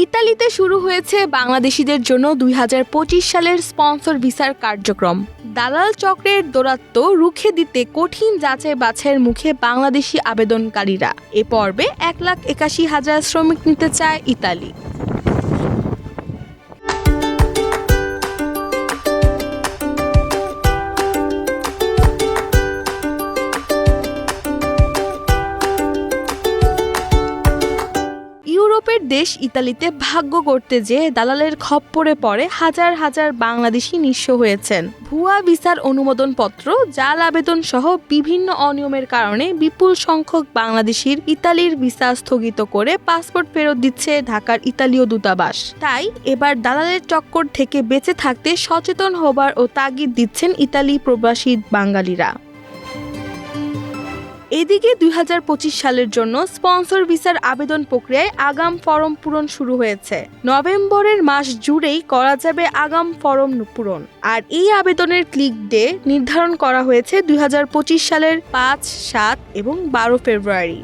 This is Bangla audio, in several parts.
ইতালিতে শুরু হয়েছে বাংলাদেশিদের জন্য 2025 সালের স্পন্সর ভিসার কার্যক্রম। দালাল চক্রের দৌরাত্ম্য রুখে দিতে কঠিন যাচাই বাছাইয়ের মুখে বাংলাদেশি আবেদনকারীরা। এ পর্বে 1,81,000 শ্রমিক নিতে চায় ইতালি। ইউরোপের দেশ ইতালিতে ভাগ্য করতে যেয়ে দালালের খপ্পরে পড়ে হাজার হাজার বাংলাদেশি নিঃস্ব হয়েছেন। ভুয়া ভিসার অনুমোদনপত্র, জাল আবেদন সহ বিভিন্ন অনিয়মের কারণে বিপুল সংখ্যক বাংলাদেশির ইতালির ভিসা স্থগিত করে পাসপোর্ট ফেরত দিচ্ছে ঢাকার ইতালীয় দূতাবাস। তাই এবার দালালের চক্কর থেকে বেঁচে থাকতে সচেতন হবার ও তাগিদ দিচ্ছেন ইতালি প্রবাসী বাঙালিরা। এদিকে 2025 সালের জন্য স্পন্সর ভিসার আবেদন প্রক্রিয়ায় আগাম ফরম পূরণ শুরু হয়েছে। নভেম্বরের মাস জুড়েই করা যাবে আগাম ফরম পূরণ। আর এই আবেদনের ক্লিক ডে নির্ধারণ করা হয়েছে 2025 সালের 5, 7 এবং 12 ফেব্রুয়ারি।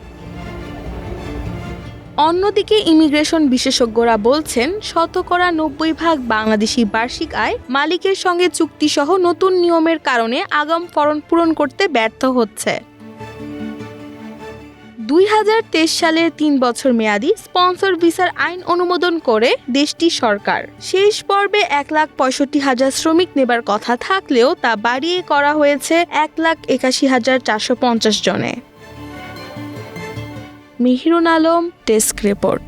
অন্যদিকে ইমিগ্রেশন বিশেষজ্ঞরা বলছেন, 90% বাংলাদেশি বার্ষিক আয় মালিকের সঙ্গে চুক্তিসহ নতুন নিয়মের কারণে আগাম ফরম পূরণ করতে ব্যর্থ হচ্ছে। 2023 সালের 3 বছর মেয়াদী স্পন্সর ভিসার আইন অনুমোদন করে দেশটির সরকার। শেষ পর্বে 1,65,000 শ্রমিক নেবার কথা থাকলেও তা বাড়িয়ে করা হয়েছে 1,81,450 জনে। Meherun Alam, desk report.